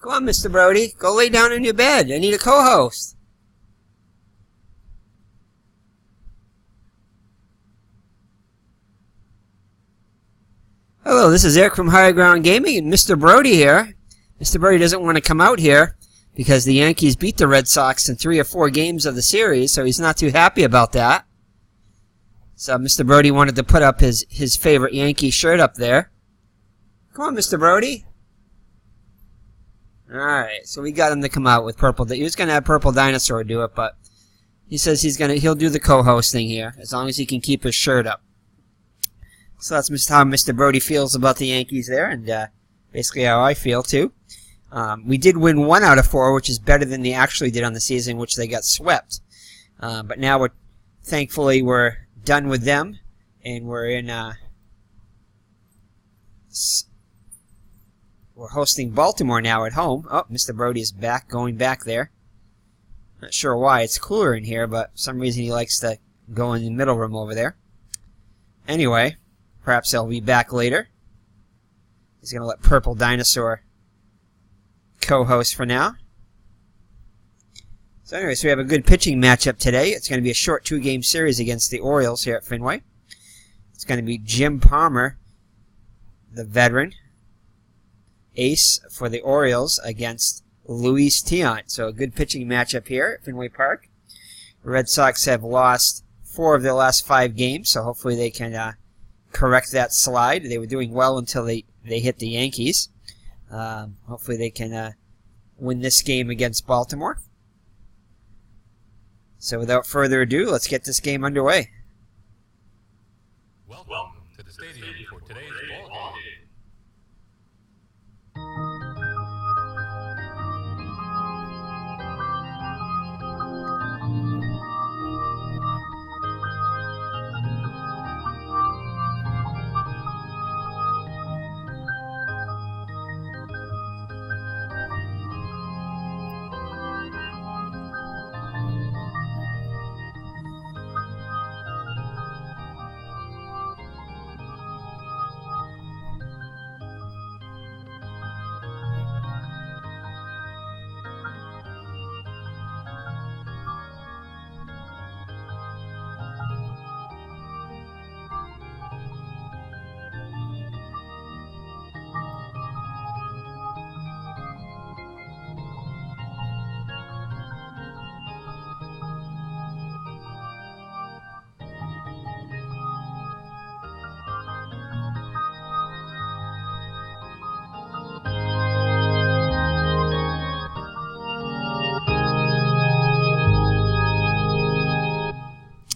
Come on, Mr. Brody. Go lay down in your bed. I need a co-host. Hello, this is Eric from Higher Ground Gaming and Mr. Brody here. Mr. Brody doesn't want to come out here because the Yankees beat the Red Sox in 3 or 4 games of the series, so he's not too happy about that. So Mr. Brody wanted to put up his favorite Yankee shirt up there. Come on, Mr. Brody. Alright, so we got him to come out with purple. He was going to have Purple Dinosaur do it, but he says he'll do the co-host thing here, as long as he can keep his shirt up. So that's how Mr. Brody feels about the Yankees there, and basically how I feel too. We did win 1 out of 4, which is better than they actually did on the season, which they got swept. But now thankfully we're done with them, and we're in we're hosting Baltimore now at home. Oh, Mr. Brody is going back there. Not sure why. It's cooler in here, but for some reason he likes to go in the middle room over there. Anyway, perhaps he'll be back later. He's going to let Purple Dinosaur co-host for now. So anyway, so we have a good pitching matchup today. It's going to be a short 2-game series against the Orioles here at Fenway. It's going to be Jim Palmer, the veteran ace for the Orioles, against Luis Tiant. So a good pitching matchup here at Fenway Park. The Red Sox have lost 4 of their last 5 games, so hopefully they can correct that slide. They were doing well until they hit the Yankees. Hopefully they can win this game against Baltimore. So without further ado, let's get this game underway. Welcome to the stadium for today's ball game.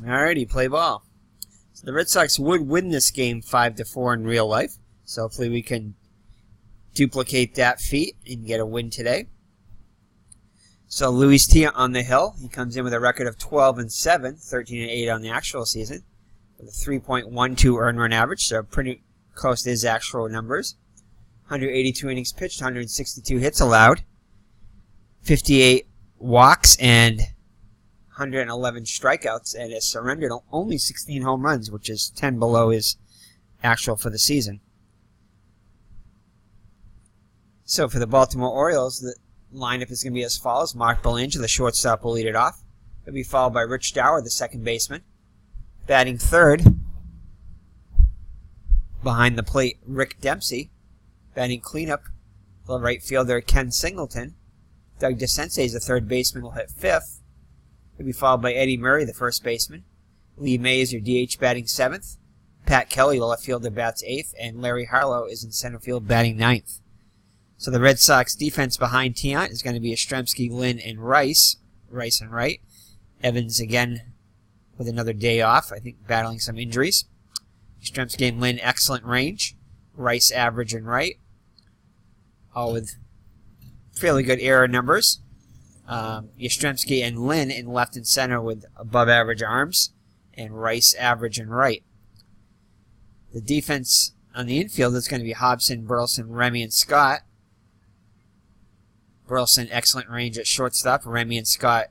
Alrighty, play ball. So the Red Sox would win this game 5-4 in real life. So hopefully we can duplicate that feat and get a win today. So Luis Tiant on the hill. He comes in with a record of 12-7, 13-8 on the actual season, with a 3.12 earned run average, so pretty close to his actual numbers. 182 innings pitched, 162 hits allowed, 58 walks, and 111 strikeouts, and has surrendered only 16 home runs, which is 10 below his actual for the season. So for the Baltimore Orioles, the lineup is going to be as follows. Mark Belanger, the shortstop, will lead it off. He'll be followed by Rich Dower, the second baseman. Batting third, behind the plate, Rick Dempsey. Batting cleanup, the right fielder, Ken Singleton. Doug DeCinces, the third baseman, will hit fifth. He'll be followed by Eddie Murray, the first baseman. Lee Mays, your DH, batting 7th. Pat Kelly, the left fielder, bats 8th. And Larry Harlow is in center field, batting 9th. So the Red Sox defense behind Tiant is going to be Yastrzemski, Lynn, and Rice. Rice and right. Evans again with another day off, I think battling some injuries. Yastrzemski and Lynn, excellent range. Rice, average and right. All with fairly good error numbers. Yastrzemski and Lynn in left and center with above average arms, and Rice average and right. The defense on the infield is going to be Hobson, Burleson, Remy, and Scott. Burleson, excellent range at shortstop. Remy and Scott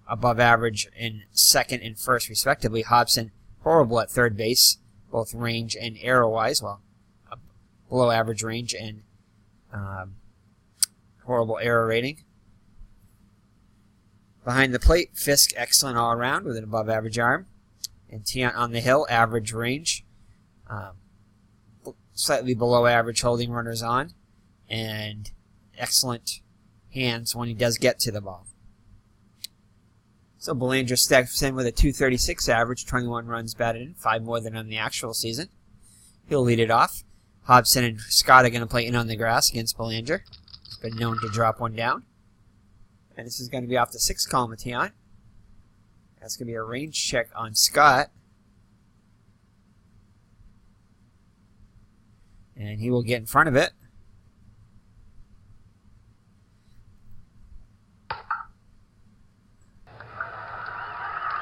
above average in second and first respectively. Hobson, horrible at third base, both range and error-wise, well, below average range, and horrible error rating. Behind the plate, Fisk excellent all around with an above average arm. And Tiant on the hill, average range. Slightly below average holding runners on. And excellent hands when he does get to the ball. So Belanger steps in with a .236 average, 21 runs batted in, 5 more than on the actual season. He'll lead it off. Hobson and Scott are going to play in on the grass against Belanger. He's been known to drop one down. And this is going to be off the 6th column of Tiant. That's going to be a range check on Scott. And he will get in front of it.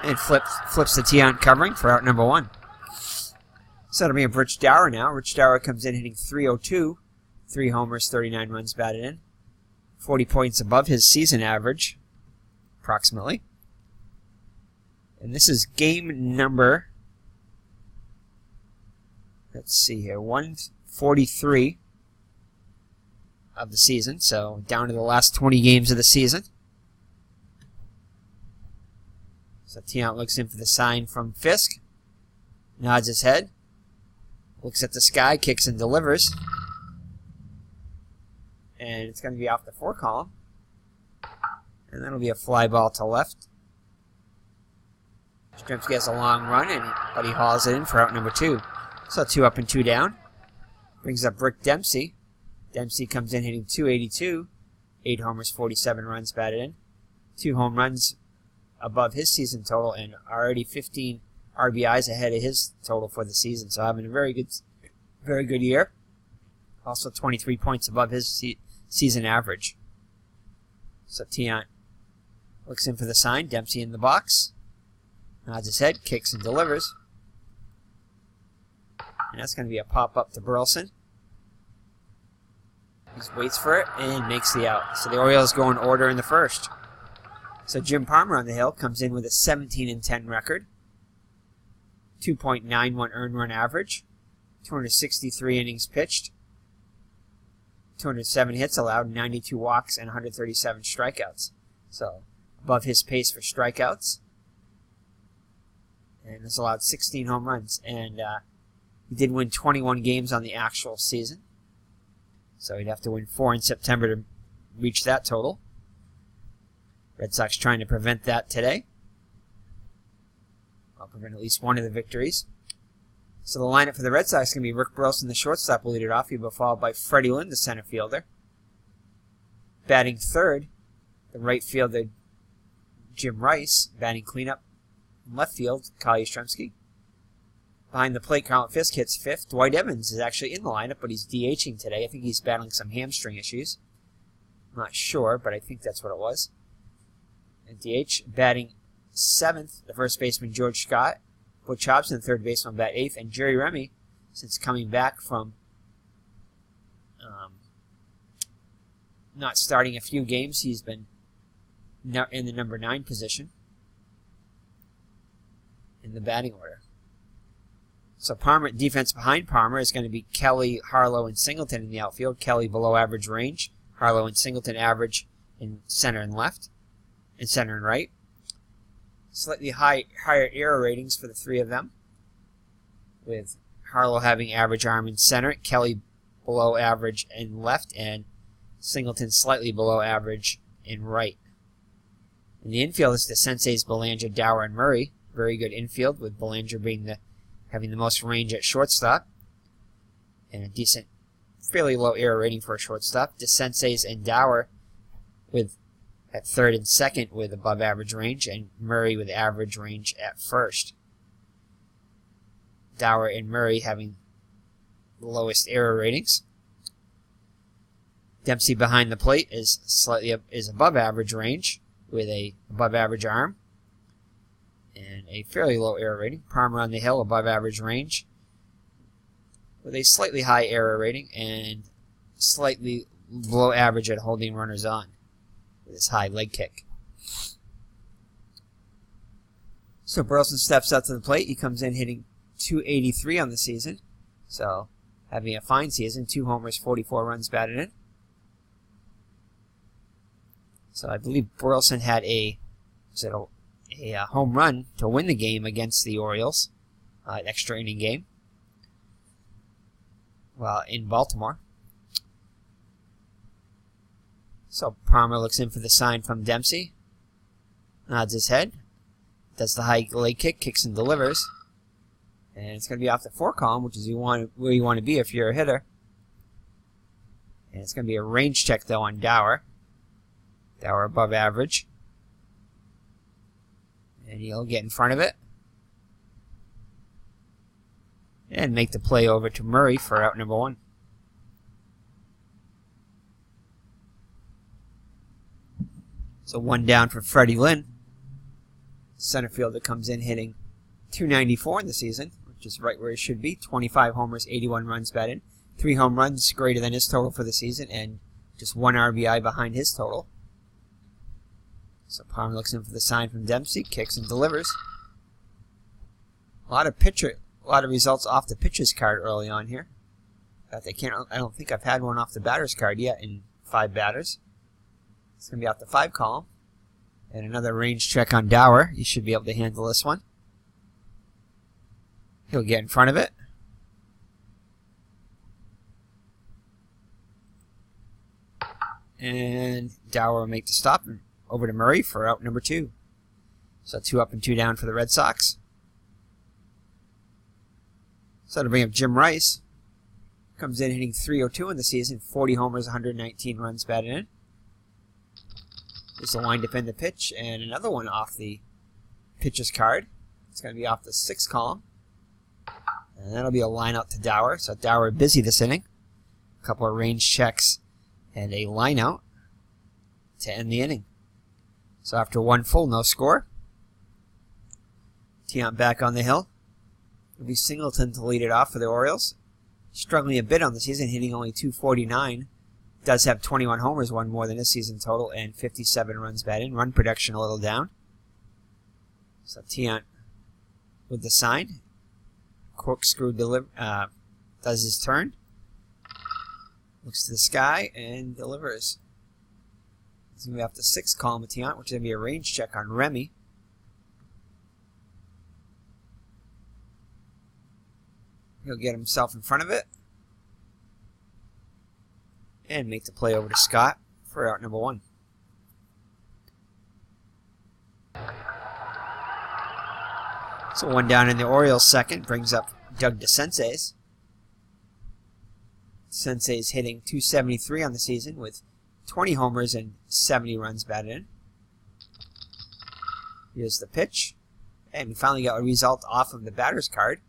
And flips the Tiant covering for out number 1. So it'll be a Rich Dower now. Rich Dower comes in hitting .302. 3 homers, 39 runs batted in. 40 points above his season average, approximately. And this is game number, let's see here, 143 of the season. So down to the last 20 games of the season. So Tiant looks in for the sign from Fisk. Nods his head. Looks at the sky, kicks and delivers. And it's going to be off the 4 column. And that'll be a fly ball to left. Strzemski has a long run, but he hauls it in for out number 2. So 2 up and 2 down. Brings up Rick Dempsey. Dempsey comes in hitting .282. 8 homers, 47 runs batted in. 2 home runs above his season total and already 15 RBIs ahead of his total for the season. So having a very good year. Also 23 points above his season average. So Tiant looks in for the sign. Dempsey in the box. Nods his head, kicks and delivers. And that's going to be a pop-up to Burleson. He waits for it and makes the out. So the Orioles go in order in the first. So Jim Palmer on the hill comes in with a 17-10 record. 2.91 earned run average. 263 innings pitched. 207 hits allowed, 92 walks, and 137 strikeouts. So above his pace for strikeouts. And has allowed 16 home runs. And he did win 21 games on the actual season. So he'd have to win 4 in September to reach that total. Red Sox trying to prevent that today. I'll prevent at least one of the victories. So the lineup for the Red Sox is going to be Rick Burleson, the shortstop, will lead it off. He'll be followed by Freddie Lynn, the center fielder. Batting third, the right fielder, Jim Rice. Batting cleanup in left field, Kyle Yastrzemski. Behind the plate, Carlton Fisk hits 5th. Dwight Evans is actually in the lineup, but he's DHing today. I think he's battling some hamstring issues. I'm not sure, but I think that's what it was. And DH, batting 7th, the first baseman, George Scott. Butch Hobson, third baseman, bat 8th. And Jerry Remy, since coming back from not starting a few games, he's been in the number 9 position in the batting order. So Palmer, defense behind Palmer is going to be Kelly, Harlow, and Singleton in the outfield. Kelly below average range. Harlow and Singleton average in center and left. And center and right. Slightly higher error ratings for the 3 of them. With Harlow having average arm in center. Kelly below average in left. And Singleton slightly below average in right. In the infield is the Senseis, Belanger, Dower, and Murray. Very good infield, with Belanger being having the most range at shortstop. And a decent, fairly low error rating for a shortstop. DeSenseis and Dower at third and second with above average range, and Murray with average range at first. Dower and Murray having the lowest error ratings. Dempsey behind the plate is above average range with a above average arm and a fairly low error rating. Palmer on the hill, above average range with a slightly high error rating and slightly below average at holding runners on with his high leg kick. So Burleson steps up to the plate. He comes in hitting .283 on the season. So having a fine season. 2 homers, 44 runs batted in. So I believe Burleson had a home run to win the game against the Orioles, an extra inning game. Well, in Baltimore. So Palmer looks in for the sign from Dempsey. Nods his head. Does the high leg kick, kicks and delivers. And it's going to be off the 4 column, which is where you want to be if you're a hitter. And it's going to be a range check, though, on Dower. Dower above average. And he'll get in front of it. And make the play over to Murray for out number 1. So 1 down for Freddie Lynn. Center fielder comes in hitting .294 in the season, which is right where he should be. 25 homers, 81 runs batted. 3 home runs, greater than his total for the season, and just 1 RBI behind his total. So Palmer looks in for the sign from Dempsey, kicks and delivers. A lot of results off the pitcher's card early on here. I don't think I've had one off the batter's card yet in 5 batters. It's going to be off the 5 column. And another range check on Dower. You should be able to handle this one. He'll get in front of it. And Dower will make the stop and over to Murray for out number 2. So 2 up and 2 down for the Red Sox. So to bring up Jim Rice. Comes in hitting .302 in the season. 40 homers, 119 runs batted in. There's a wind up in the pitch, and another one off the pitcher's card. It's going to be off the 6 column. And that'll be a line out to Dower. So Dower busy this inning. A couple of range checks and a line out to end the inning. So after 1 full, no score. Tiant back on the hill. It'll be Singleton to lead it off for the Orioles. Struggling a bit on the season, hitting only .249. Does have 21 homers, 1 more than his season total, and 57 runs batted in. Run production a little down. So Tiant with the sign. Corkscrew does his turn. Looks to the sky and delivers. It's going to be off the 6 column of Tiant, which is going to be a range check on Remy. He'll get himself in front of it. And make the play over to Scott for out number 1. So 1 down in the Orioles second brings up Doug DeSense's. DeSense's hitting .273 on the season with 20 homers and 70 runs batted in. Here's the pitch. And we finally got a result off of the batter's card.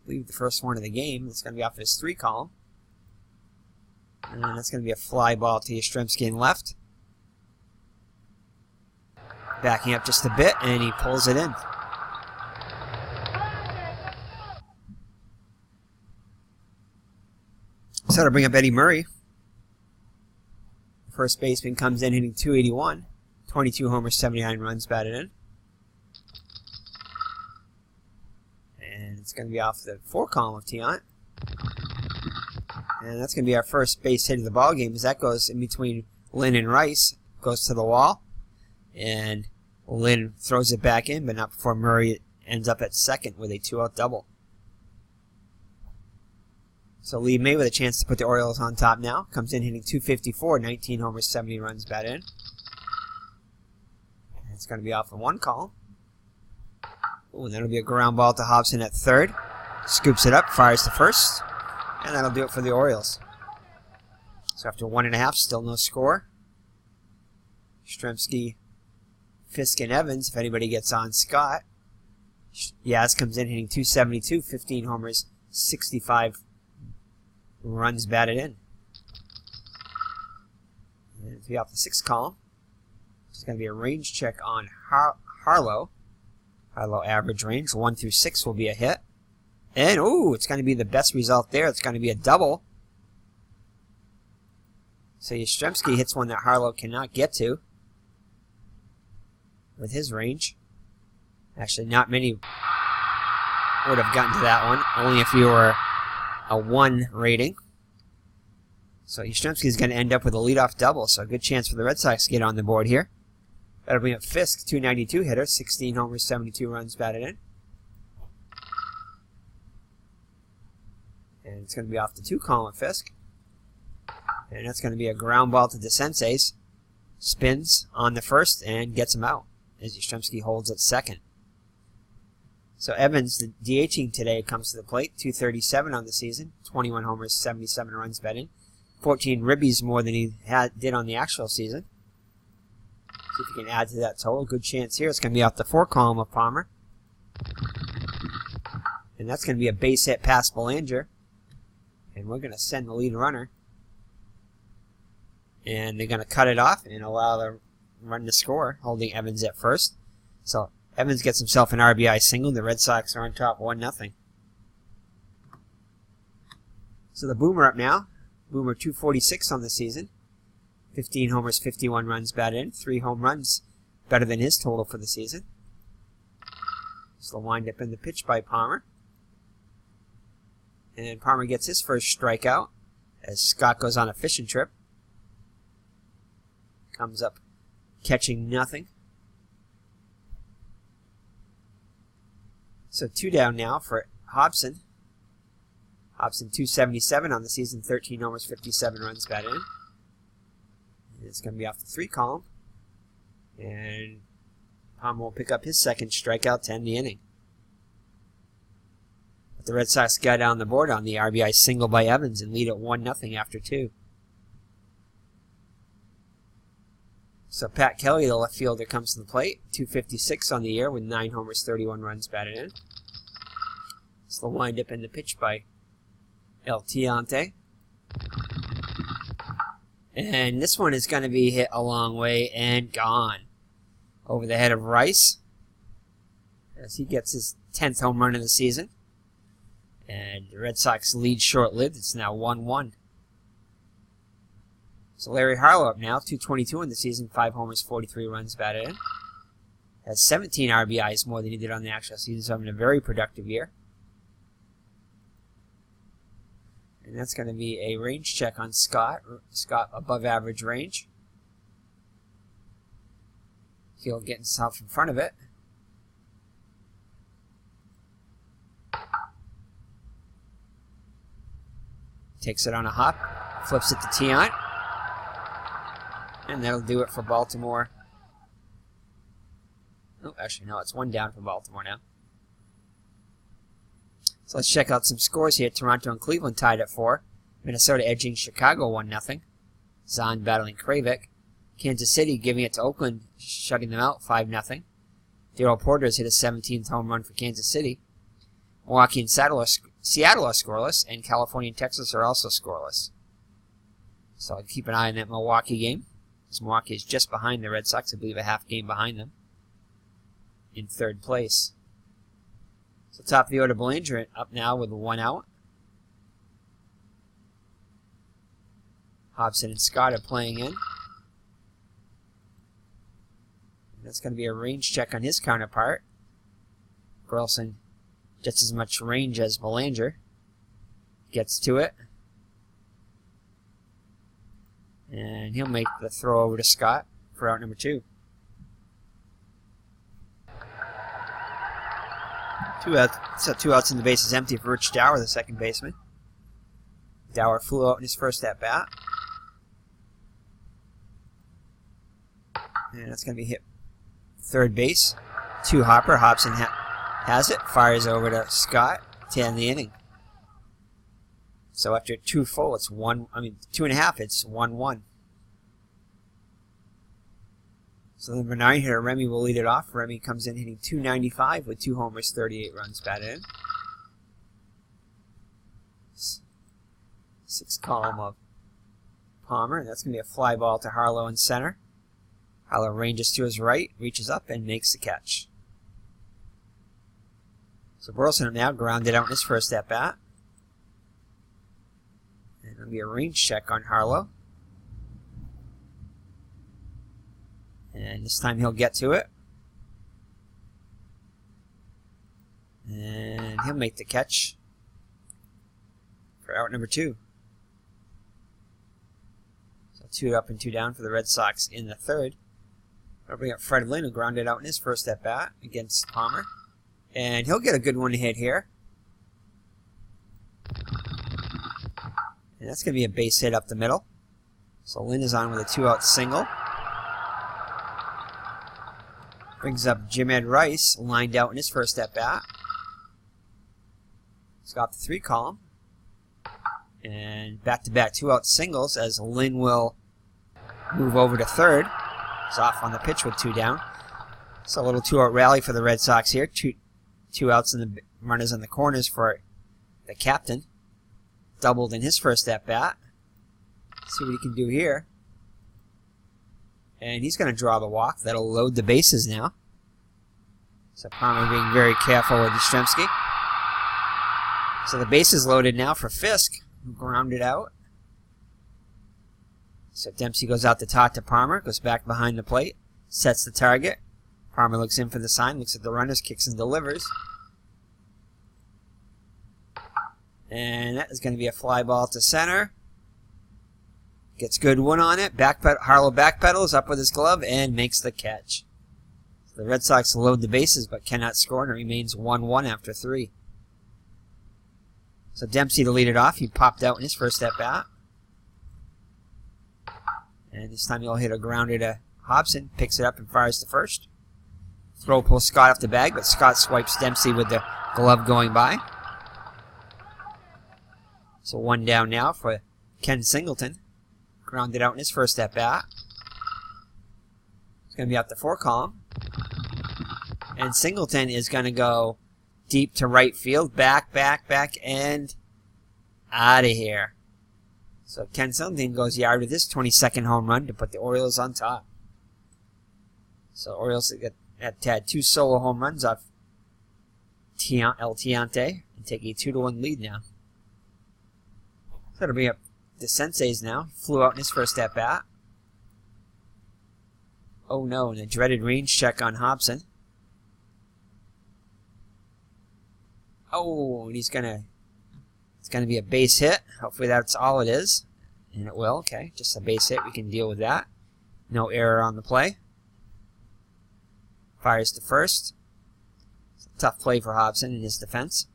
I believe the first one of the game. It's going to be off his 3 column. And that's going to be a fly ball to Yastrzemski in left. Backing up just a bit, and he pulls it in. So to bring up Eddie Murray. First baseman comes in hitting .281. 22 homers, 79 runs batted in. And it's going to be off the 4 column of Tiant. And that's going to be our first base hit of the ball game, as that goes in between Lynn and Rice. Goes to the wall. And Lynn throws it back in, but not before Murray ends up at second with a 2-out double. So Lee May with a chance to put the Orioles on top now. Comes in hitting .254, 19 homers, 70 runs batted in. And it's going to be off in 1 column. Ooh, and that'll be a ground ball to Hobson at third. Scoops it up, fires to first. And that'll do it for the Orioles. So after 1.5, still no score. Yastrzemski, Fisk, and Evans, if anybody gets on Scott. Yaz comes in hitting .272, 15 homers, 65 runs batted in. And it'll be off the 6th column. It's going to be a range check on Harlow. Harlow average range, 1 through 6 will be a hit. And, ooh, it's going to be the best result there. It's going to be a double. So Yastrzemski hits one that Harlow cannot get to with his range. Actually, not many would have gotten to that one. Only if you were a 1 rating. So Yastrzemski is going to end up with a leadoff double, so a good chance for the Red Sox to get on the board here. That'll bring up Fisk, 292 hitter, 16 homers, 72 runs batted in. And it's going to be off the 2 column of Fisk. And that's going to be a ground ball to DeSences. Spins on the first and gets him out as Yastrzemski holds at second. So Evans, the DHing today, comes to the plate. 237 on the season, 21 homers, 77 runs batted in. 14 ribbies more than he did on the actual season. See if he can add to that total. Good chance here. It's going to be off the 4 column of Palmer. And that's going to be a base hit past Belanger. And we're going to send the lead runner. And they're going to cut it off and allow the run to score, holding Evans at first. So Evans gets himself an RBI single. The Red Sox are on top 1-0. So the Boomer up now. Boomer 246 on the season. 15 homers, 51 runs batted in. 3 home runs, better than his total for the season. So the windup in the pitch by Palmer. And Palmer gets his first strikeout as Scott goes on a fishing trip. Comes up catching nothing. So 2 down now for Hobson. Hobson 277 on the season, 13 homers, 57 runs batted in. And it's going to be off the 3 column. And Palmer will pick up his second strikeout to end the inning. But the Red Sox got down the board on the RBI single by Evans and lead at 1-0 after 2. So Pat Kelly, the left fielder, comes to the plate. 256 on the year with 9 homers, 31 runs batted in. It's the windup in the pitch by El Tiante. And this one is going to be hit a long way and gone. Over the head of Rice. As he gets his 10th home run of the season. And the Red Sox lead short-lived. It's now 1-1. So Larry Harlow up now, 222 in the season, 5 homers, 43 runs batted in. Has 17 RBIs more than he did on the actual season, so having a very productive year. And that's going to be a range check on Scott. Scott above average range. He'll get himself in front of it. Takes it on a hop. Flips it to Tiant. And that'll do it for Baltimore. Oh, actually, no, it's 1 down for Baltimore now. So let's check out some scores here. Toronto and Cleveland tied at 4. Minnesota edging Chicago 1-0. Zahn battling Kravik. Kansas City giving it to Oakland, shutting them out 5-0. Darryl Porter's hit a 17th home run for Kansas City. Milwaukee and Seattle are scoreless, and California and Texas are also scoreless. So I'll keep an eye on that Milwaukee game. Because Milwaukee is just behind the Red Sox, I believe a half game behind them. In 3rd place. So top of the order, Belanger up now with 1 out. Hobson and Scott are playing in. And that's going to be a range check on his counterpart. Burleson, just as much range as Belanger. Gets to it. And he'll make the throw over to Scott for out number 2. 2 outs. So 2 outs and the base is empty for Rich Dower, the second baseman. Dower flew out in his first at bat. And that's going to be hit 3rd base. 2 hopper. Hobson has it. Fires over to Scott to end the inning. So after 2 full, it's 2.5, it's 1-1. So number 9 hitter, Remy will lead it off. Remy comes in hitting .295 with 2 homers, 38 runs batted in. 6 column of Palmer, and that's going to be a fly ball to Harlow in center. Harlow ranges to his right, reaches up, and makes the catch. So Burleson now grounded out in his first at bat. And it'll be a range check on Harlow. And this time he'll get to it. And he'll make the catch for out number 2. 2 up and 2 down for the Red Sox in the third. I'll bring up Fred Lynn, who grounded out in his first at bat against Palmer. And he'll get a good one to hit here. And that's going to be a base hit up the middle. So Lynn is on with a 2-out single. Brings up Jim Ed Rice, lined out in his first at bat. He's got the 3 column. And back-to-back 2-out singles as Lynn will move over to third. He's off on the pitch with 2 down. So a little 2-out rally for the Red Sox here. Two outs and the runners in the corners for the captain. Doubled in his first at-bat. See what he can do here. And he's going to draw the walk. That'll load the bases now. So Palmer being very careful with Yastrzemski. So the base is loaded now for Fisk, who grounded out. So Dempsey goes out to talk to Palmer, goes back behind the plate, sets the target. Palmer looks in for the sign, looks at the runners, kicks and delivers. And that is going to be a fly ball to center. Gets good one on it. Harlow backpedals up with his glove and makes the catch. So the Red Sox load the bases but cannot score, and it remains 1-1 after 3. So Dempsey to lead it off. He popped out in his first at-bat. And this time he'll hit a grounder to Hobson. Picks it up and fires to first. Throw pulls Scott off the bag, but Scott swipes Dempsey with the glove going by. So 1 down now for Ken Singleton. Grounded out in his first at-bat. It's going to be out the 4 column. And Singleton is going to go deep to right field. Back, and out of here. So Ken Singleton goes yard with his 22nd home run to put the Orioles on top. So Orioles have had 2 solo home runs off El Tiante and take a 2-1 lead now. So it'll be up to Sensei's now. Flew out in his first at-bat. Oh no, and a dreaded range check on Hobson. Oh, and it's gonna be a base hit. Hopefully that's all it is. And it will, okay. Just a base hit, we can deal with that. No error on the play. Fires to first. It's a tough play for Hobson in his defense.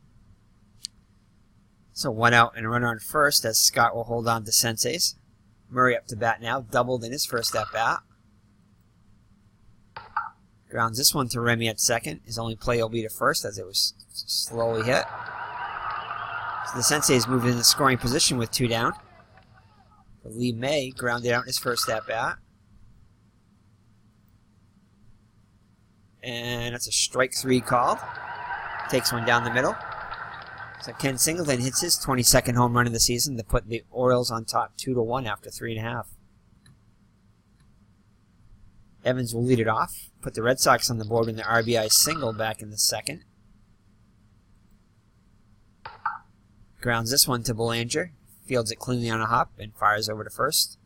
So 1 out and a runner on first as Scott will hold on to Sensei's. Murray up to bat now, doubled in his first at-bat. Grounds this one to Remy at second. His only play will be to first as it was slowly hit. So the Sensei's moved into scoring position with 2 down. Lee May grounded out in his first at-bat. And that's a strike 3 called. Takes one down the middle. So Ken Singleton hits his 22nd home run of the season to put the Orioles on top 2-1 after 3.5. Evans will lead it off. Put the Red Sox on the board in the RBI single back in the second. Grounds this one to Belanger. Fields it cleanly on a hop and fires over to first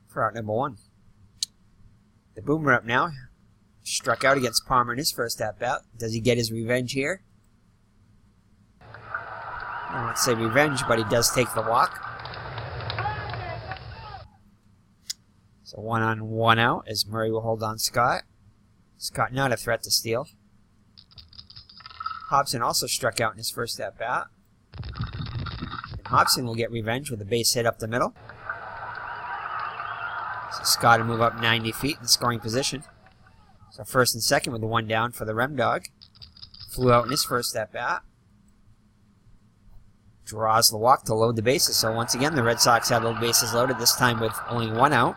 for out number 1. The Boomer up now. Struck out against Palmer in his first at-bat. Does he get his revenge here? I don't want to say revenge, but he does take the walk. So 1 on 1 out as Murray will hold on Scott. Scott not a threat to steal. Hobson also struck out in his first at-bat. And Hobson will get revenge with a base hit up the middle. So Scott will move up 90 feet in scoring position. So first and second with the 1 down for the Rem Dog. Flew out in his first at-bat. Draws the walk to load the bases. So once again, the Red Sox have the bases loaded, this time with only 1 out.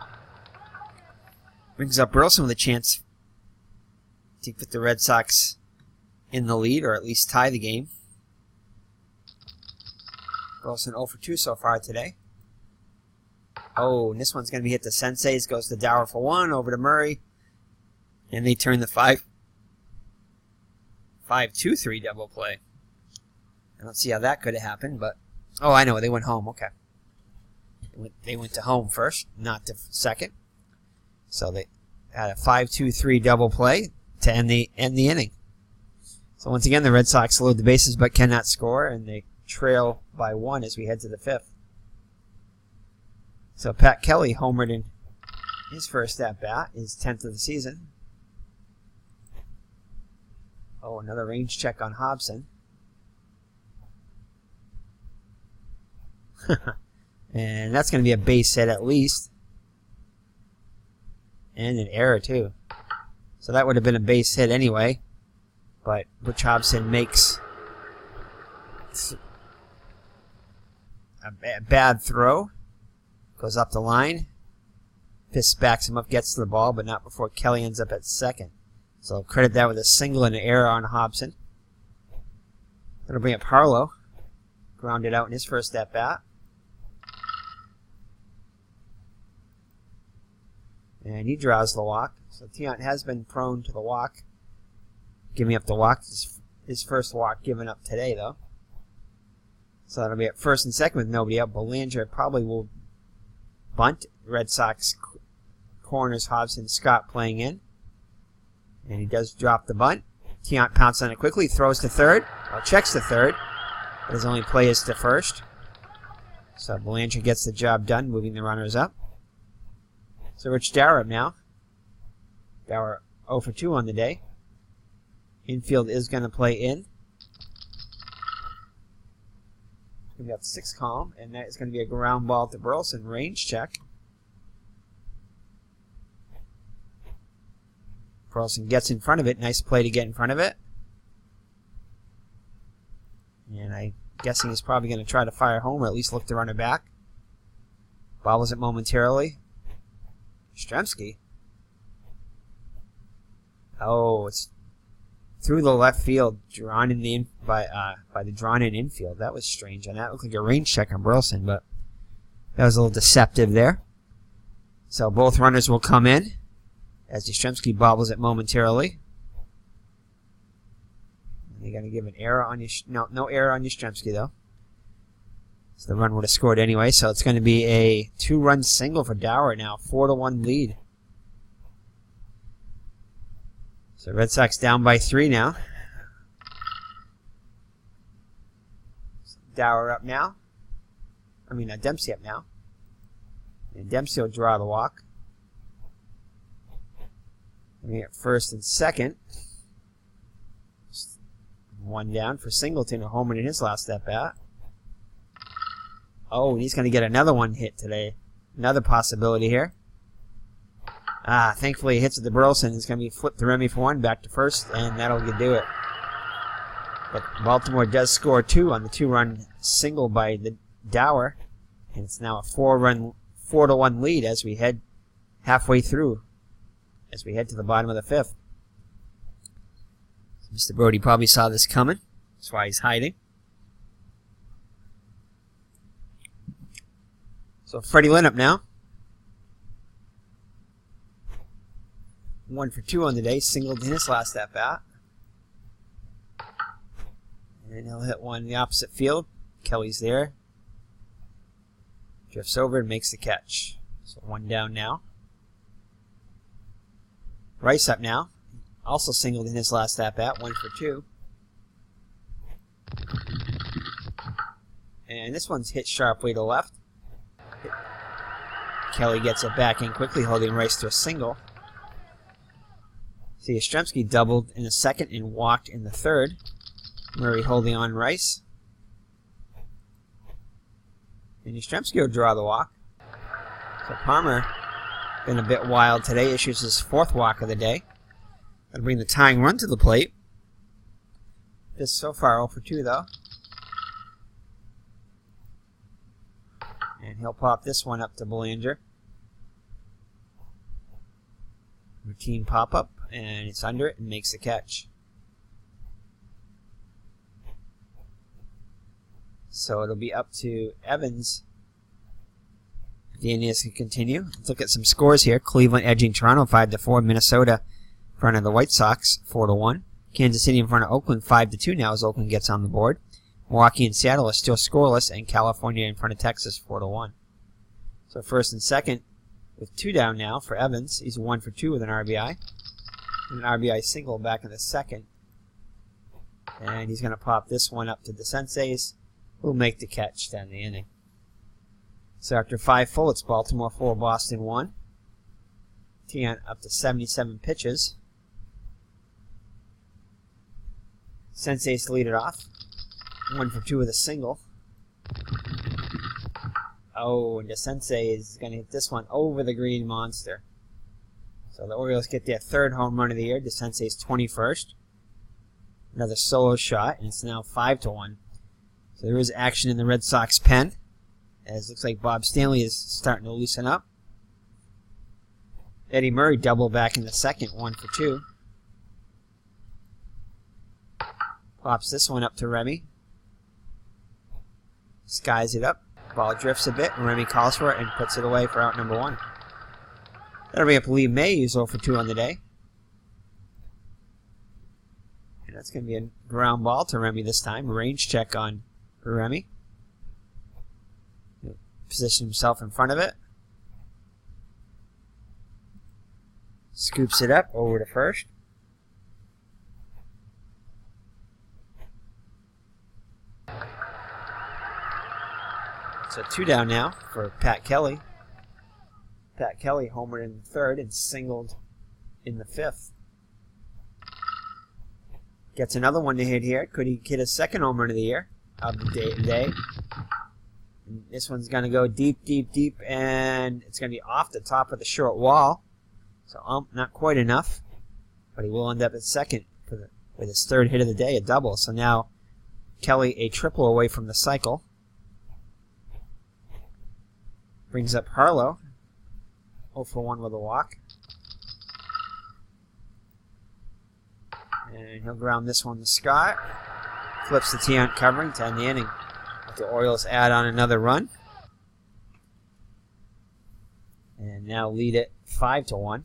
Brings up Burleson with a chance to put the Red Sox in the lead, or at least tie the game. Burleson 0 for 2 so far today. Oh, and this one's going to be hit to Sensei's. Goes to Dower for 1, over to Murray. And they turn the 5-2-3 double play. I don't see how that could have happened, but... Oh, I know. They went home. Okay. They went to home first, not to second. So they had a 5-2-3 double play to end the inning. So once again, the Red Sox load the bases but cannot score, and they trail by 1 as we head to the 5th. So Pat Kelly homered in his first at-bat, his 10th of the season. Oh, another range check on Hobson. And that's going to be a base hit at least. And an error too. So that would have been a base hit anyway. But Butch Hobson makes a bad throw. Goes up the line. Fisk backs him up, gets to the ball, but not before Kelly ends up at second. So I'll credit that with a single and an error on Hobson. That'll bring up Harlow. Grounded out in his first at-bat. And he draws the walk. So Tiant has been prone to the walk. Giving up the walk. His first walk given up today, though. So that'll be at first and second with nobody out. Belanger probably will bunt. Red Sox corners Hobson, Scott playing in. And he does drop the bunt. Tiant pounces on it quickly. Throws to third. Well, checks to third. But his only play is to first. So Belanger gets the job done, moving the runners up. So Rich Dower up now. Dower 0 for 2 on the day. Infield is going to play in. We got 6 column, and that is going to be a ground ball to Burleson. Range check. Burleson gets in front of it. Nice play to get in front of it. And I'm guessing he's probably going to try to fire home or at least look to run it back. Bobbles it momentarily. Yastrzemski. Oh, it's through the left field, drawn in by the drawn-in infield. That was strange, and that looked like a range check on Burleson, but that was a little deceptive there. So both runners will come in as Yastrzemski bobbles it momentarily. They're going to give an error on no error on Yastrzemski though. So the run would have scored anyway. So it's going to be a 2-run single for Dower now, 4-1 lead. So Red Sox down by 3 now. Dower up now. Dempsey up now. And Dempsey will draw the walk. We get first and second. 1 down for Singleton, a homer in his last at-bat. Oh, he's going to get another one hit today. Another possibility here. Thankfully he hits at the Burleson. It's going to be flipped to Remy for 1, back to first, and that'll do it. But Baltimore does score 2 on the 2-run single by the Dower. And it's now a 4-1 lead as we head halfway through. As we head to the bottom of the 5th. Mr. Brody probably saw this coming. That's why he's hiding. So Freddie Lynn up now. 1 for 2 on the day. Singled in his last at-bat. And he'll hit one in the opposite field. Kelly's there. Drifts over and makes the catch. So 1 down now. Rice up now. Also singled in his last at-bat. 1 for 2. And this one's hit sharply to left. Kelly gets it back in quickly, holding Rice to a single. See, Yastrzemski doubled in the second and walked in the third. Murray holding on Rice. And Yastrzemski will draw the walk. So Palmer, been a bit wild today, issues his 4th walk of the day. That'll bring the tying run to the plate. This so far 0 for 2 though. And he'll pop this one up to Belanger. Routine pop-up, and it's under it and makes the catch. So it'll be up to Evans. The Indians can continue. Let's look at some scores here. Cleveland edging Toronto 5-4. Minnesota in front of the White Sox 4-1. Kansas City in front of Oakland 5-2 now as Oakland gets on the board. Milwaukee and Seattle are still scoreless, and California in front of Texas 4-1. So first and second with 2 down now for Evans. He's 1 for 2 with an RBI. And an RBI single back in the second. And he's going to pop this one up to the Senseis, who'll make the catch down the inning. So after 5 full, it's Baltimore 4, Boston 1. Tiant up to 77 pitches. Sensei's to lead it off. 1 for 2 with a single. Oh, and the Sensei is going to hit this one over the green monster. So the Orioles get their 3rd home run of the year. The Sensei's 21st. Another solo shot, and it's now 5-1. So there is action in the Red Sox pen, as it looks like Bob Stanley is starting to loosen up. Eddie Murray double back in the 2nd, 1 for 2. Pops this one up to Remy. Skies it up. Ball drifts a bit, and Remy calls for it and puts it away for out number 1. That'll bring up Lee May, who's 0 for 2 on the day. And that's going to be a ground ball to Remy this time. Range check on Remy. He'll position himself in front of it. Scoops it up over to first. So 2 down now for Pat Kelly. Pat Kelly homered in the 3rd and singled in the 5th. Gets another one to hit here. Could he hit a 2nd home run of the year of the day? And this one's going to go deep, deep, deep, and it's going to be off the top of the short wall. So not quite enough, but he will end up at 2nd with his 3rd hit of the day, a double. So now Kelly a triple away from the cycle. Brings up Harlow, 0 for 1 with a walk. And he'll ground this one to Scott. Flips the Tiant covering to end the inning. The Orioles add on another run. And now lead it 5-1.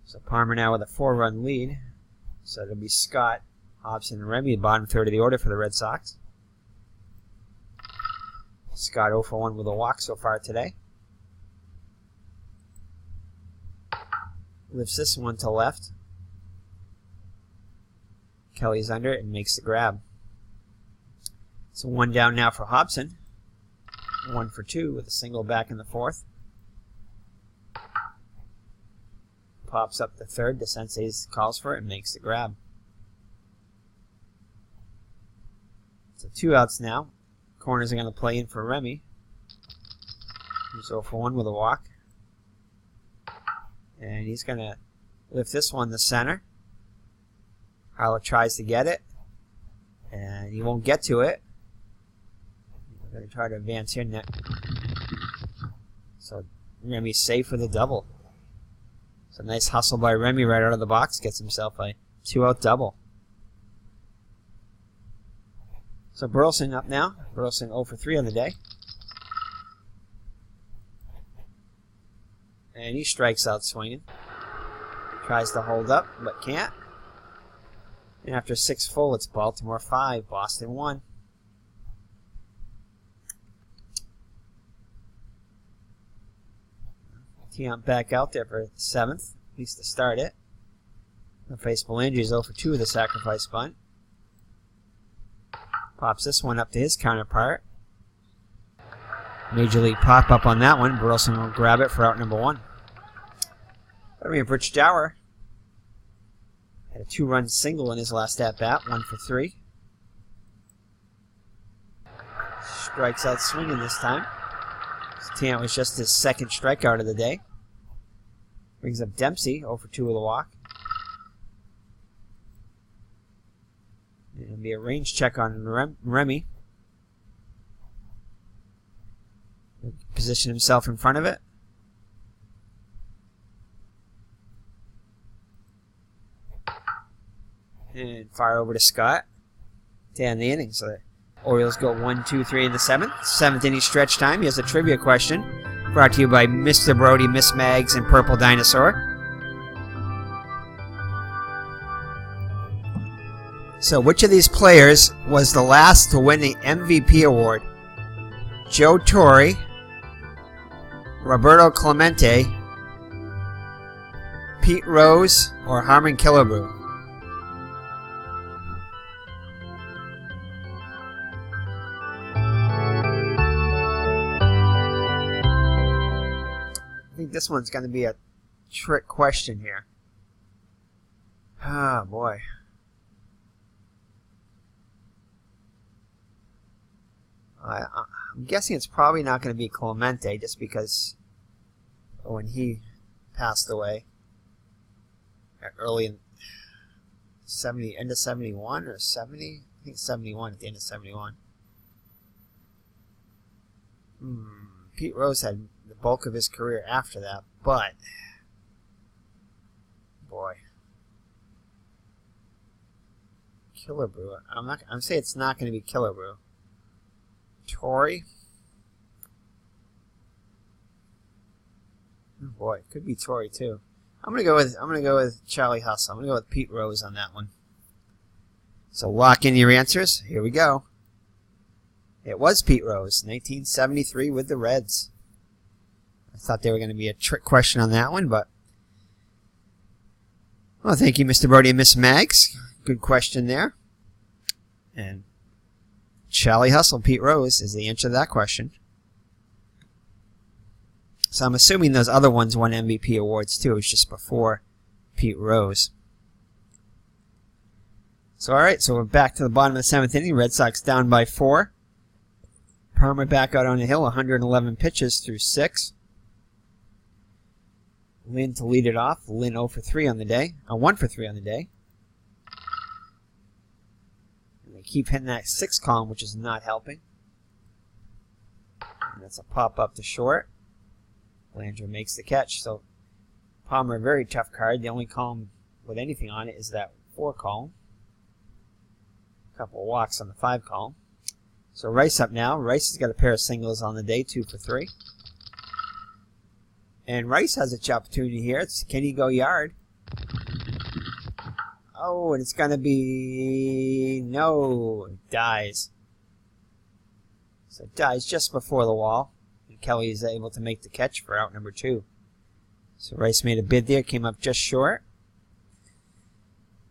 So Palmer now with a 4-run lead. So it'll be Scott, Hobson, and Remy, the bottom 3rd of the order for the Red Sox. Scott 0 for 1 with a walk so far today. Lifts this one to left. Kelly's under it and makes the grab. So 1 down now for Hobson. 1 for 2 with a single back in the 4th. Pops up the 3rd. The Sensei's calls for it and makes the grab. So 2 outs now. Corners are going to play in for Remy. He's 0 for 1 with a walk. And he's going to lift this one to center. Harlow tries to get it. And he won't get to it. We're going to try to advance here next. So Remy's safe with a double. So nice hustle by Remy right out of the box. Gets himself a 2-out double. So Burleson up now. Burleson 0 for 3 on the day. And he strikes out swinging. Tries to hold up, but can't. And after 6 full, it's Baltimore 5, Boston 1. Tiant back out there for 7th, at least to start it. He'll face Belandri 0 for 2 with a sacrifice bunt. Pops this one up to his counterpart. Major League pop-up on that one. Burleson will grab it for out number 1. Rich Dower had a 2-run single in his last at-bat, 1 for 3. Strikes out swinging this time. Tiant was just his 2nd strikeout of the day. Brings up Dempsey, 0 for 2 with a walk. It'll be a range check on Remy. Position himself in front of it. And fire over to Scott to end the inning. So the Orioles go 1, 2, 3 in the 7th. 7th inning stretch time. He has a trivia question brought to you by Mr. Brody, Miss Mags, and Purple Dinosaur. So which of these players was the last to win the MVP award? Joe Torre, Roberto Clemente, Pete Rose, or Harmon Killebrew? think this one's going to be a trick question here. Oh, boy. I'm guessing it's probably not going to be Clemente, just because when he passed away early in 70, end of 71 or 70? I think 71, at the end of 71. Pete Rose had the bulk of his career after that, but boy, Killebrew. I'm saying it's not going to be Killebrew. Torrey. Oh boy, it could be Torrey too. I'm gonna go with Charlie Hustle. I'm gonna go with Pete Rose on that one. So lock in your answers. Here we go. It was Pete Rose, 1973 with the Reds. I thought there were going to be a trick question on that one, but well, thank you, Mr. Brody and Miss Mags. Good question there. And Charlie Hustle, Pete Rose is the answer to that question. So I'm assuming those other ones won MVP awards too. It was just before Pete Rose. So alright, so we're back to the bottom of the 7th inning. Red Sox down by 4. Palmer back out on the hill, 111 pitches through 6. Lynn to lead it off. Lynn 0 for 3 on the day. 1 for 3 on the day. And they keep hitting that 6 column, which is not helping. And that's a pop up to short. Landry makes the catch. So Palmer, a very tough card. The only column with anything on it is that 4 column. A couple of walks on the 5 column. So Rice up now. Rice has got a pair of singles on the day, 2 for 3. And Rice has a opportunity here. Can he go yard? Oh, and it's going to be... no. It dies. So it dies just before the wall. And Kelly is able to make the catch for out number 2. So Rice made a bid there. Came up just short.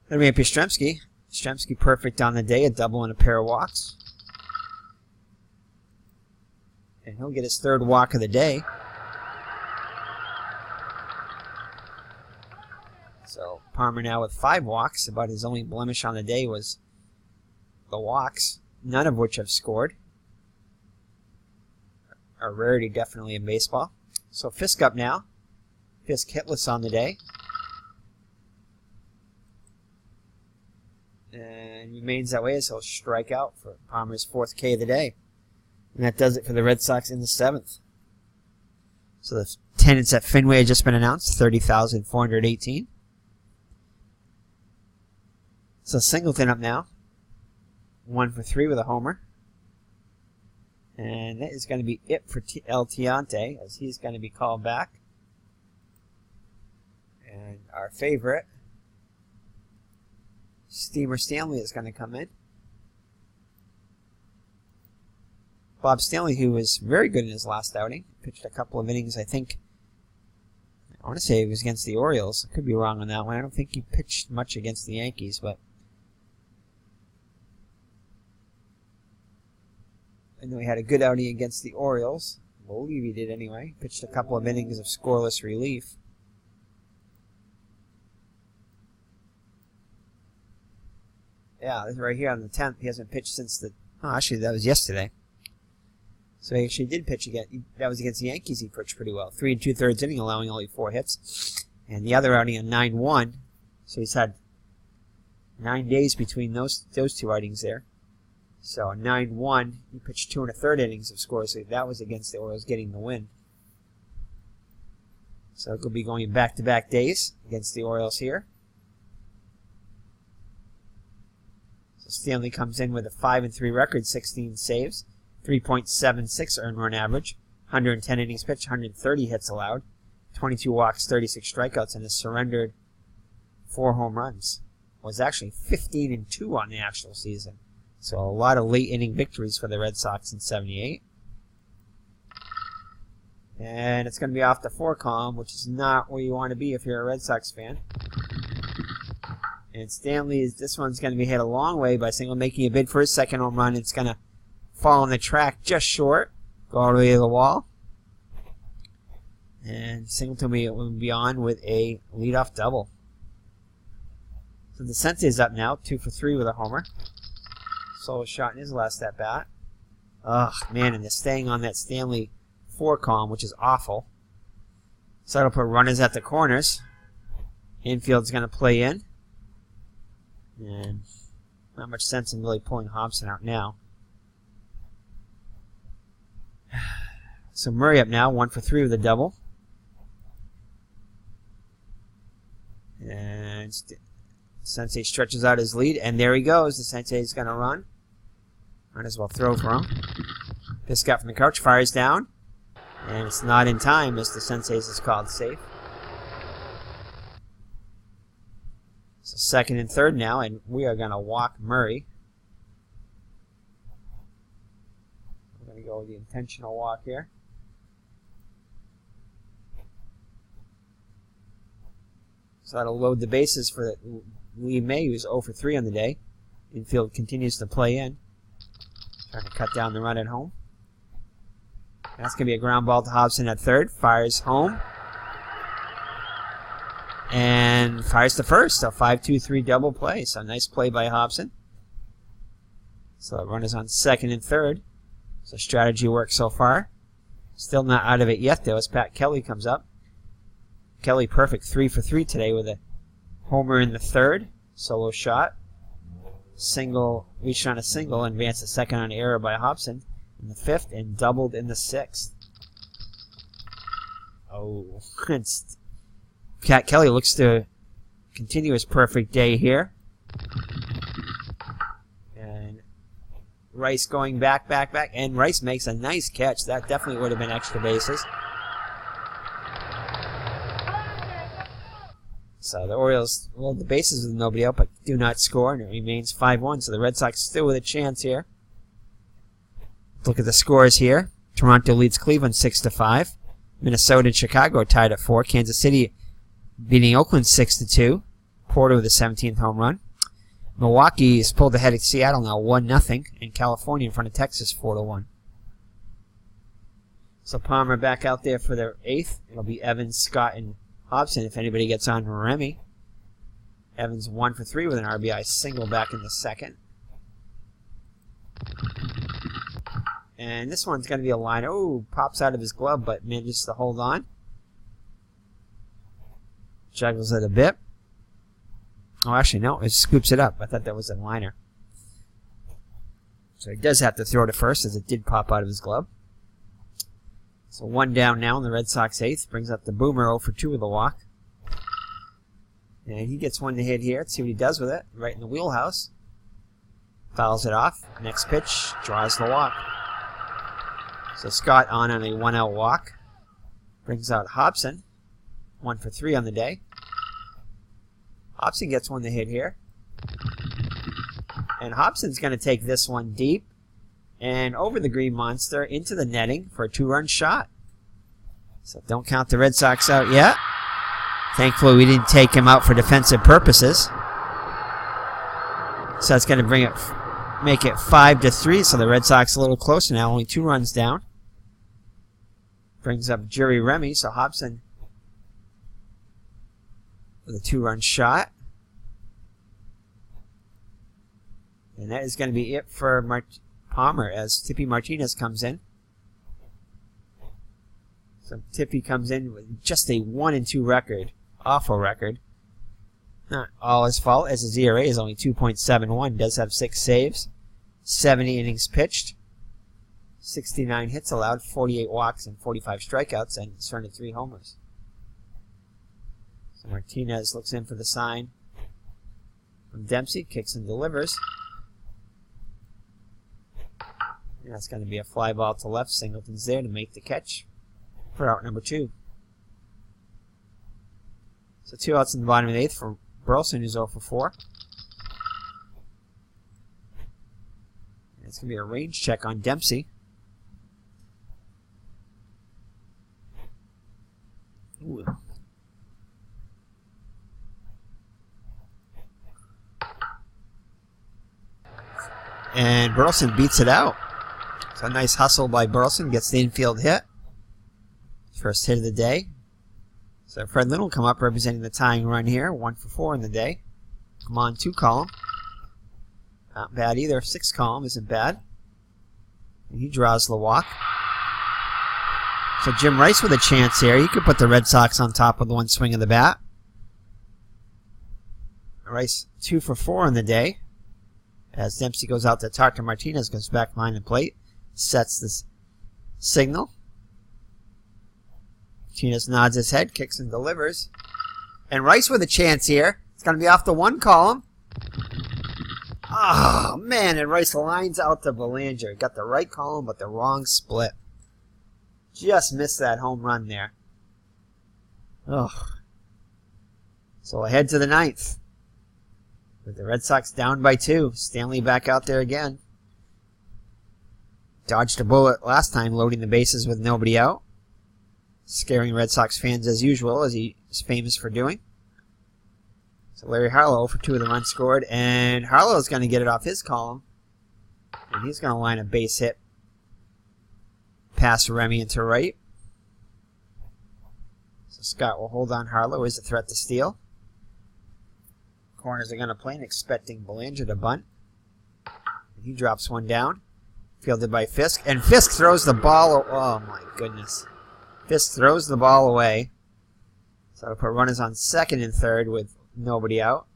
Then we have Yastrzemski. Yastrzemski perfect on the day. A double and a pair of walks. And he'll get his 3rd walk of the day. So Palmer now with 5 walks. About his only blemish on the day was the walks, none of which have scored. A rarity definitely in baseball. So Fisk up now. Fisk hitless on the day. And remains that way as he'll strike out for Palmer's 4th K of the day. And that does it for the Red Sox in the 7th. So the attendance at Fenway has just been announced, 30,418. So Singleton up now. 1 for 3 with a homer. And that is going to be it for El Tiante, as he's going to be called back. And our favorite, Steamer Stanley, is going to come in. Bob Stanley, who was very good in his last outing, pitched a couple of innings, I think. I want to say it was against the Orioles. I could be wrong on that one. I don't think he pitched much against the Yankees, but I know he had a good outing against the Orioles. I believe he did anyway. Pitched a couple of innings of scoreless relief. Yeah, this is right here on the 10th. He hasn't pitched since the... oh, actually, that was yesterday. So he actually did pitch again. That was against the Yankees. He pitched pretty well. 3 2/3 inning, allowing only 4 hits. And the other outing, a 9-1. So he's had 9 days between those 2 outings there. So 9-1. He pitched 2 1/3 innings of scores. So that was against the Orioles, getting the win. So he'll be going back-to-back days against the Orioles here. So Stanley comes in with a 5-3 record, 16 saves. 3.76 earned run average, 110 innings pitched, 130 hits allowed, 22 walks, 36 strikeouts, and has surrendered 4 home runs. Was actually 15-2 on the actual season. So a lot of late inning victories for the Red Sox in 78. And it's going to be off the 4 column, which is not where you want to be if you're a Red Sox fan. And Stanley, this one's going to be hit a long way by single, making a bid for his 2nd home run. It's going to fall on the track just short. Go all the way to the wall. And Singleton will be on with a leadoff double. So the Sensei's up now, 2 for 3 with a homer. Solo shot in his last at bat. Ugh, man, and they're staying on that Stanley 4 column, which is awful. So that'll put runners at the corners. Infield's going to play in. And not much sense in really pulling Hobson out now. So Murray up now, 1 for 3 with a double. And Sensei stretches out his lead, and there he goes. The Sensei's going to run. Might as well throw for him. Piscott from the couch fires down. And it's not in time as the Sensei's is called safe. So second and third now, and we are going to walk Murray. We're going to go with the intentional walk here. So that'll load the bases for Lee May, who's 0 for 3 on the day. Infield continues to play in. Trying to cut down the run at home. That's going to be a ground ball to Hobson at third. Fires home. And fires to first. A 5-2-3 double play. So nice play by Hobson. So the runners on second and third. So strategy works so far. Still not out of it yet, though, as Pat Kelly comes up. Kelly perfect 3 for 3 today with a homer in the third. Solo shot. Single, reached on a single, and advanced a second on error by Hobson in the fifth, and doubled in the sixth. Oh, Pat Kelly looks to continue his perfect day here. And Rice going back, and Rice makes a nice catch. That definitely would have been extra bases. So the Orioles load the bases with nobody out, but do not score, and it remains 5-1. So the Red Sox still with a chance here. Look at the scores here. Toronto leads Cleveland 6-5. Minnesota and Chicago are tied at 4. Kansas City beating Oakland 6-2. Porter with a 17th home run. Milwaukee has pulled ahead of Seattle now 1-0, and California in front of Texas 4-1. So Palmer back out there for their 8th. It'll be Evans, Scott, and Hobson if anybody gets on Remy. Evans 1 for 3 with an RBI single back in the second. And this one's going to be a line. Oh, pops out of his glove, but manages to hold on. Juggles it a bit. Oh, actually, no, it scoops it up. I thought that was a liner. So he does have to throw to first, as it did pop out of his glove. So 1 down now in the Red Sox 8th. Brings up the Boomer 0 for 2 with a walk. And he gets one to hit here. Let's see what he does with it. Right in the wheelhouse. Fouls it off. Next pitch. Draws the walk. So Scott on a 1-out walk. Brings out Hobson. 1 for 3 on the day. Hobson gets one to hit here. And Hobson's going to take this one deep. And over the Green Monster into the netting for a 2-run shot. So don't count the Red Sox out yet. Thankfully, we didn't take him out for defensive purposes. So that's going to make it 5-3. So the Red Sox a little closer now, only 2 runs down. Brings up Jerry Remy. So Hobson with a 2-run shot. And that is going to be it for Palmer as Tippy Martinez comes in. So Tippy comes in with just a 1-2 record. Awful record. Not all his fault, as his ERA is only 2.71. Does have 6 saves. 70 innings pitched. 69 hits allowed. 48 walks and 45 strikeouts, and 3 homers. So Martinez looks in for the sign from Dempsey. Kicks and delivers. And that's going to be a fly ball to left. Singleton's there to make the catch for out number 2. So 2 outs in the bottom of the 8th for Burleson, who's 0 for 4. And it's going to be a range check on Dempsey. Ooh. And Burleson beats it out. So a nice hustle by Burleson. Gets the infield hit. First hit of the day. So Fred Lynn will come up representing the tying run here. 1 for 4 in the day. Come on, 2 column. Not bad either. 6 column isn't bad. And he draws the walk. So Jim Rice with a chance here. He could put the Red Sox on top with one swing of the bat. Rice 2 for 4 in the day. As Dempsey goes out to talk to Martinez, goes back behind the plate, sets this signal. Martinez nods his head, kicks and delivers. And Rice with a chance here. It's going to be off the 1 column. Oh, man, and Rice lines out to Belanger. Got the right column, but the wrong split. Just missed that home run there. Oh. So ahead to the 9th. With the Red Sox down by 2. Stanley back out there again. Dodged a bullet last time, loading the bases with nobody out. Scaring Red Sox fans as usual, as he is famous for doing. So Larry Harlow for 2 of the runs scored. And Harlow's going to get it off his column. And he's going to line a base hit past Remy into right. So Scott will hold on Harlow. Is a threat to steal. Corners are going to play and expecting Belanger to bunt. And he drops one down. Fielded by Fisk. And Fisk throws the ball. Oh, my goodness. Fisk throws the ball away. So it'll put runners on second and third with nobody out.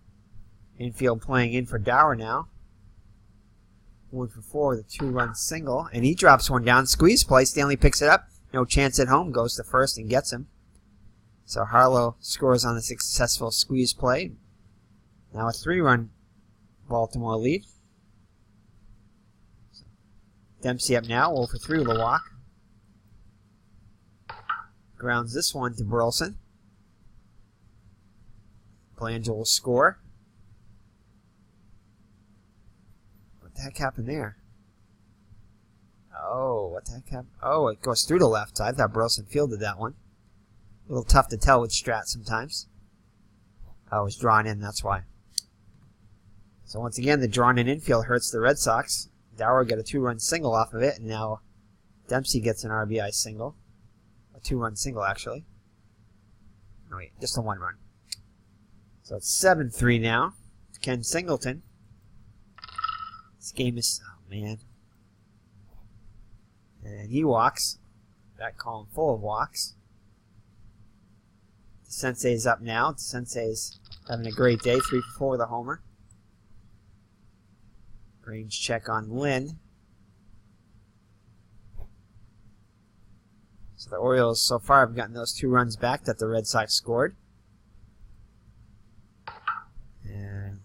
Infield playing in for Dower now. 1 for 4 with a 2-run single. And he drops one down. Squeeze play. Stanley picks it up. No chance at home. Goes to first and gets him. So Harlow scores on the successful squeeze play. Now a 3-run Baltimore lead. So Dempsey up now. 0 for 3 with a walk. Grounds this one to Burleson. Belanger will score. What the heck happened there? Oh, what the heck happened? Oh, it goes through the left side. I thought Burleson fielded that one. A little tough to tell with Strat sometimes. Oh, it was drawn in, that's why. So once again, the drawn-in infield hurts the Red Sox. Dower got a 2-run single off of it, and now Dempsey gets an RBI single. A 2-run single, actually. No, wait, just a 1-run. So it's 7-3 now. Ken Singleton. This game is... Oh, man. And he walks. That column full of walks. The Sensei's up now. The Sensei's having a great day. 3 for 4 with a homer. Range check on Lynn. So the Orioles so far have gotten those 2 runs back that the Red Sox scored. And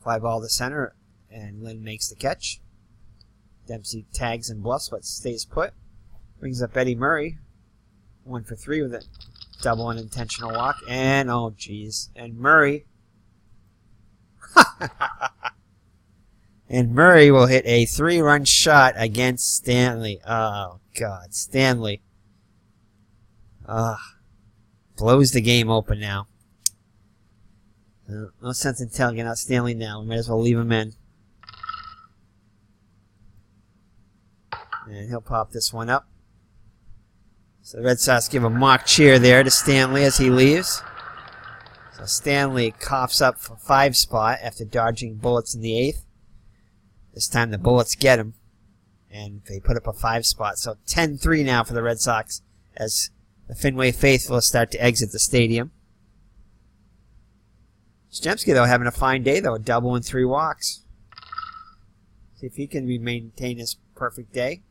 fly ball to center, and Lynn makes the catch. Dempsey tags and bluffs, but stays put. Brings up Eddie Murray. 1 for 3 with a double unintentional walk. And, oh, geez. And Murray... And Murray will hit a 3-run shot against Stanley. Oh, God. Stanley. Blows the game open now. No sense in telling out Stanley now. We might as well leave him in. And he'll pop this one up. So the Red Sox give a mock cheer there to Stanley as he leaves. So Stanley coughs up for 5 spot after dodging bullets in the 8th. This time the bullets get him. And they put up a 5 spot. So 10-3 now for the Red Sox as the Fenway faithful start to exit the stadium. Stemsky, though, having a fine day, though. A double and 3 walks. See if he can maintain his perfect day.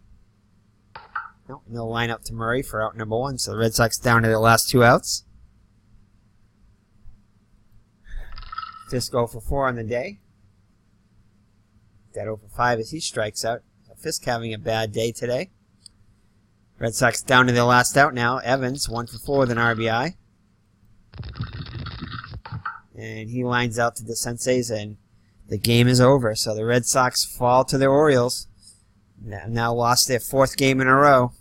No, and they'll line up to Murray for out number 1. So the Red Sox down to their last 2 outs. Fisk 0 for 4 on the day. That 0 for 5 as he strikes out. Fisk having a bad day today. Red Sox down to their last out now. Evans 1 for 4 with an RBI. And he lines out to the Senseis, and the game is over. So the Red Sox fall to their Orioles. Now lost their 4th game in a row.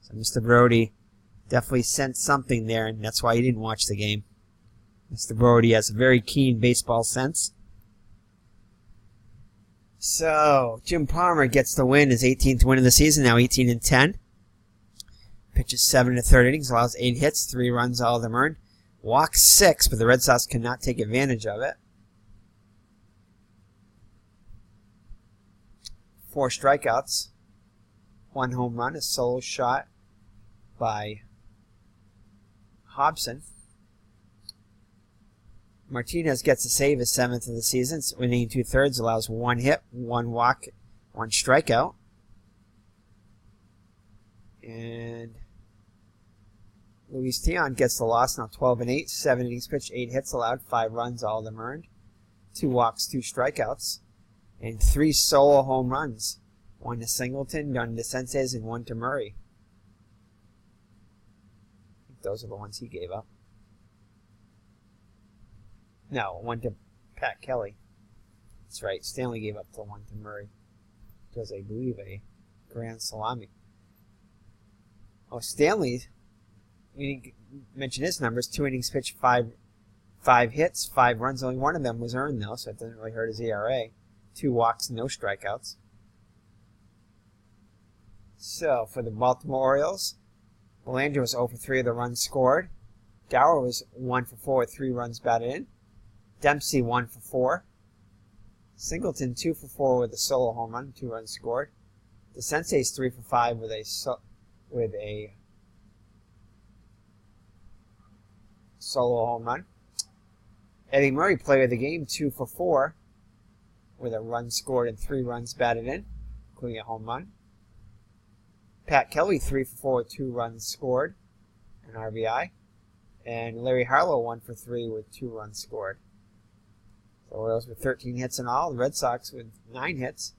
So Mr. Brody definitely sensed something there, and that's why he didn't watch the game. Mr. Brody has a very keen baseball sense. So, Jim Palmer gets the win, his 18th win of the season, now 18-10. Pitches 7 1/3 innings, allows 8 hits, 3 runs, all of them earned. Walks 6, but the Red Sox cannot take advantage of it. 4 strikeouts, 1 home run, a solo shot by Hobson. Martinez gets a save, his 7th of the season, winning 2/3, allows 1 hit, 1 walk, 1 strikeout. And Luis Tiant gets the loss, now 12-8, 7 innings pitched, 8 hits allowed, 5 runs, all of them earned. 2 walks, 2 strikeouts, and 3 solo home runs. 1 to Singleton, 1 to Sensei's, and 1 to Murray. I think those are the ones he gave up. No, 1 to Pat Kelly. That's right, Stanley gave up the 1 to Murray. It was, I believe, a grand salami. Oh, Stanley, we didn't mention his numbers. 2 innings pitched, 5 hits, 5 runs. Only 1 of them was earned, though, so it doesn't really hurt his ERA. 2 walks, no strikeouts. So, for the Baltimore Orioles, Belanger was 0 for 3 of the runs scored. Dower was 1 for 4 with 3 runs batted in. Dempsey 1 for 4. Singleton 2 for 4 with a solo home run, 2 runs scored. The Sensei's 3 for 5 with a solo home run. Eddie Murray, player of the game, 2 for 4 with a run scored and 3 runs batted in, including a home run. Pat Kelly 3 for 4 with 2 runs scored, an RBI. And Larry Harlow 1 for 3 with 2 runs scored. The Orioles with 13 hits in all. The Red Sox with 9 hits.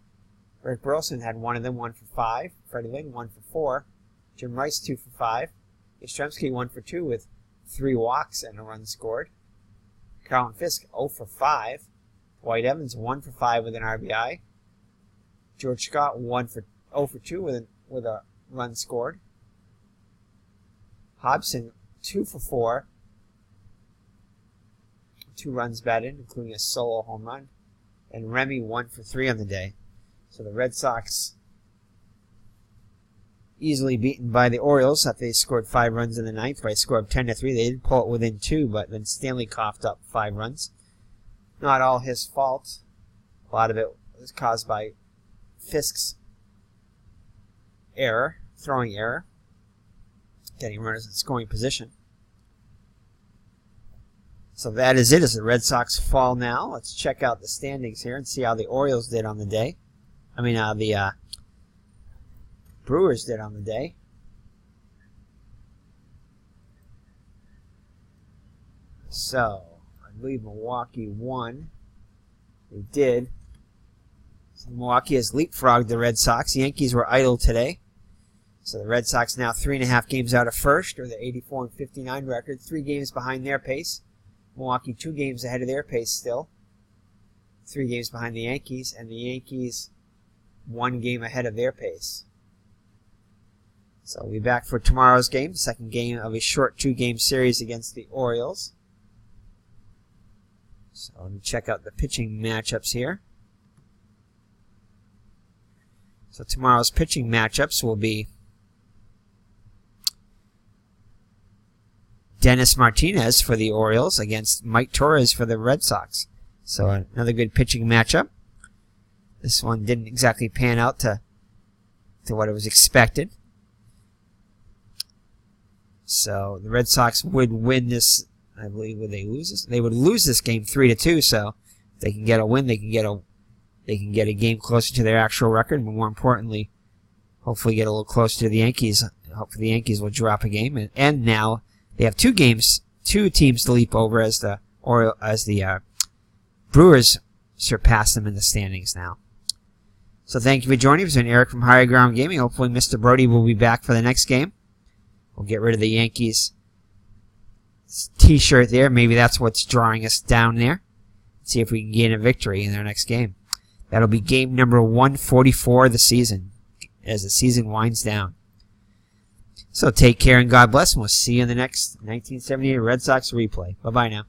Rick Burleson had 1 of them, 1 for 5. Freddie Lynn 1 for 4. Jim Rice 2 for 5. Yastrzemski 1 for 2 with 3 walks and a run scored. Carlin Fisk 0 for 5. Dwight Evans 1 for 5 with an RBI. George Scott 0 for 2 with a run scored. Hobson 2 for 4. 2 runs batted, including a solo home run. And Remy 1 for 3 on the day. So the Red Sox easily beaten by the Orioles after they scored 5 runs in the 9th by a score of 10-3. They did pull it within 2, but then Stanley coughed up 5 runs. Not all his fault. A lot of it was caused by Fisk's throwing error, getting runners in scoring position. So that is it as the Red Sox fall now. Let's check out the standings here and see how the Orioles did on the day. The Brewers did on the day. So, I believe Milwaukee won. They did. So Milwaukee has leapfrogged the Red Sox. The Yankees were idle today. So the Red Sox now 3.5 games out of first, or the 84-59 record, 3 games behind their pace. Milwaukee 2 games ahead of their pace still. 3 games behind the Yankees, and the Yankees 1 game ahead of their pace. So we'll be back for tomorrow's game, the second game of a short 2-game series against the Orioles. So let me check out the pitching matchups here. So tomorrow's pitching matchups will be Dennis Martinez for the Orioles against Mike Torres for the Red Sox. So another good pitching matchup. This one didn't exactly pan out to what it was expected. So the Red Sox would win this. I believe would they lose this? They would lose this game 3-2. So if they can get a win, they can get a game closer to their actual record, but more importantly, hopefully get a little closer to the Yankees. Hopefully the Yankees will drop a game, and now they have 2 teams to leap over as the Brewers surpass them in the standings now. So thank you for joining. It's been Eric from Higher Ground Gaming. Hopefully Mr. Brody will be back for the next game. We'll get rid of the Yankees t-shirt there. Maybe that's what's drawing us down there. See if we can gain a victory in their next game. That'll be game number 144 of the season as the season winds down. So take care and God bless, and we'll see you in the next 1978 Red Sox replay. Bye-bye now.